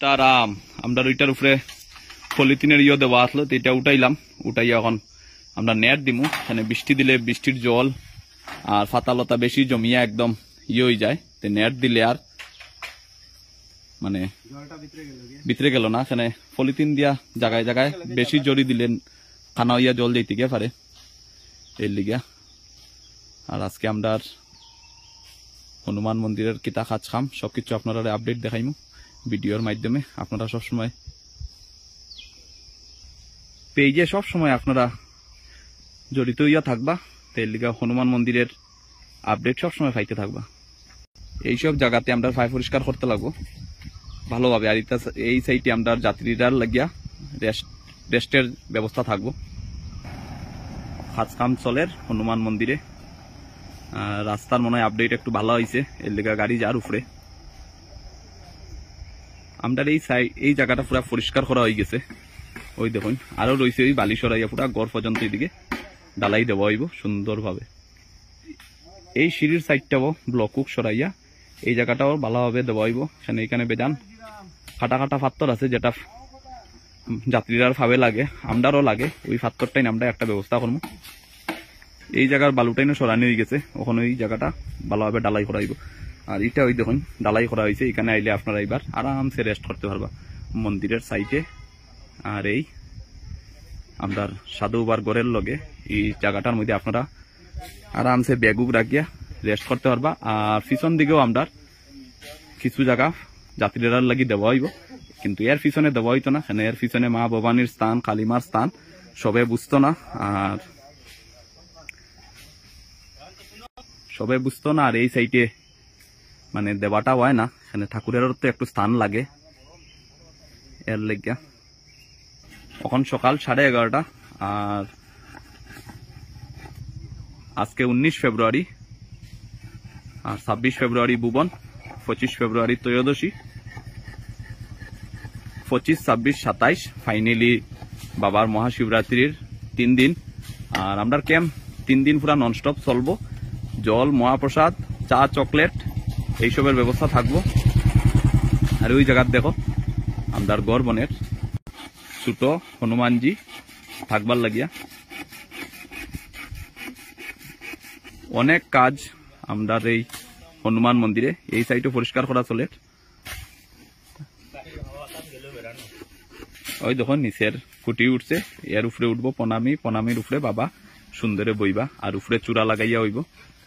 সীতারাম আমরা ওইটার উপরে পলিথিনের দেওয়া আসলো, তো এটা উঠাইলাম। উঠাইয়া এখন আমরা নেট দিমু। এখানে বৃষ্টি দিলে বৃষ্টির জল আর ফাতালতা বেশি জমিয়া একদম হয়ে যায়, তো নেট দিলে আর মানে ভিতরে গেল না। এখানে পলিথিন দিয়া জায়গায় জায়গায় বেশি জড়ি দিলেন খানা হইয়া জল যাইতে গিয়ে পারে, এর লিগা। আর আজকে আমরা হনুমান মন্দিরের কিতা কাজ খাম সবকিছু আপনারা আপডেট দেখাইমু ভিডিওর মাধ্যমে। আপনারা সবসময় পেজে সবসময় আপনারা জড়িত হইয়া থাকবা, এর লিগা হনুমান মন্দিরের আপডেট সবসময় পাইতে থাকবা। এইসব জায়গাতে আমরা ফাই পরিষ্কার করতে লাগবো ভালোভাবে। আর এই সাইডে আমরা যাত্রীরা লাগিয়া রেস্টের ব্যবস্থা থাকবো। কাজ কাম চলের হনুমান মন্দিরে। রাস্তার মনে হয় আপডেট একটু ভালো হয়েছে, এর লেগা গাড়ি যার উপরে। আমরা এই জায়গাটা পুরা পরিষ্কার করা হয়ে গেছে। ওই দেখুন আরো রয়েছে ওই বালি সরাইয়া পুরা গড় পর্যন্ত এদিকে ডালাই দেওয়া হইব সুন্দরভাবে। এই সিঁড়ির সাইডটাও ব্লক হুক সরাইয়া এই জায়গাটাও ভালোভাবে দেওয়া হইব। এখানে বেজান কাটা কাটা পাথর আছে, যেটা যাত্রীরা ভাবে লাগে, আমরারও লাগে। ওই পাথরটাই আমরা একটা ব্যবস্থা করবো। এই জায়গার বালুটাই না সরানি হয়ে গেছে, ওখানে ওই জায়গাটা ভালোভাবে ডালাই করাইব। আর এটা ওই দেখুন ডালাই করা হয়েছে। এখানে আইলে আপনারা এবার আরামসে রেস্ট করতে পারবা মন্দিরের সাইডে। আর এই আমরা সাধুবার গড়ের লগে এই জায়গাটার মধ্যে আপনারা আরামসে ব্যাগুক রাখিয়া রেস্ট করতে পারবা। আর পিছন দিকেও আমরা কিছু জায়গা যাত্রীরা লাগি দেওয়া হইব, কিন্তু এর পিছনে দেওয়া হইতো না। এর পিছনে মা ভবানীর স্থান, কালিমার স্থান সবে বুঝতো না। আর সবে বুঝতো না। আর এই সাইডে মানে দেওয়াটা হয় না, এখানে ঠাকুরেরও তো একটু স্থান লাগে, এর লেগা। এখন সকাল 11:30। আর আজকে 19 ফেব্রুয়ারি, আর 26 ফেব্রুয়ারি ভুবন, 25 ফেব্রুয়ারি ত্রয়োদশী, 25, 26, 27 ফাইনালি বাবার মহাশিবরাত্রির 3 দিন। আর আমরা ক্যাম্প 3 দিন পুরা ননস্টপ চলবো। জল, মহাপ্রসাদ, চা, চকলেট এইসবের ব্যবস্থা থাকবো। আর ওই জায়গার দেখো আমরা গড় বনের ছোট হনুমানজি থাকবার লাগিয়া অনেক কাজ আমরা এই হনুমান মন্দিরে। এই সাইডে পরিষ্কার করা চলে। ওই দেখো নিচের কুটি উঠছে, এর উপরে উঠবো প্রণামী, প্রণামীর উপরে বাবা সুন্দরে বইবা। আর উপরে চূড়া লাগাইয়া হইব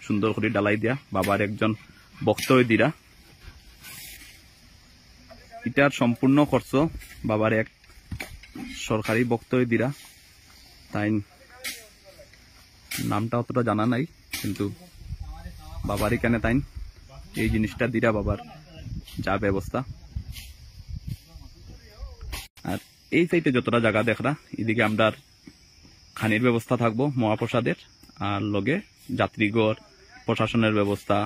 সুন্দর করে ডালাই দিয়া। বাবার একজন ভক্ত দিরা এটার সম্পূর্ণ খরচ বাবার এক সরকারি ভক্ত দিরা, তাই নামটা অতটা জানা নাই, কিন্তু বাবার এখানে তাই এই জিনিসটা দিরা বাবার যা ব্যবস্থা। আর এই সাইডে যতটা জায়গা দেখরা এদিকে আমরা খানির ব্যবস্থা থাকবো মহাপ্রসাদের, আর লগে যাত্রীগড়, প্রশাসনের ব্যবস্থা,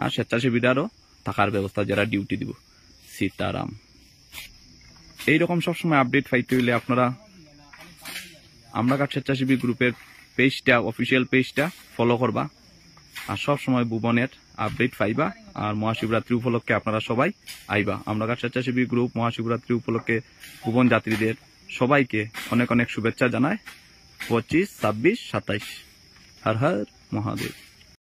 আর স্বেচ্ছাসেবীরারও থাকার ব্যবস্থা যারা ডিউটি দিব। সীতারাম। এইরকম সবসময় আপডেট পাইতে হইলে আপনারা আমরা স্বেচ্ছাসেবী গ্রুপের পেজটা, অফিসিয়াল পেজটা ফলো করবা। আর সবসময় ভুবনের আপডেট পাইবা। আর মহাশিবরাত্রি উপলক্ষে আপনারা সবাই আইবা। আমরা স্বেচ্ছাসেবী গ্রুপ মহাশিবরাত্রি উপলক্ষে ভুবন যাত্রীদের সবাইকে অনেক অনেক শুভেচ্ছা জানায়। 25, 26, 27। হর হর মহাদেব।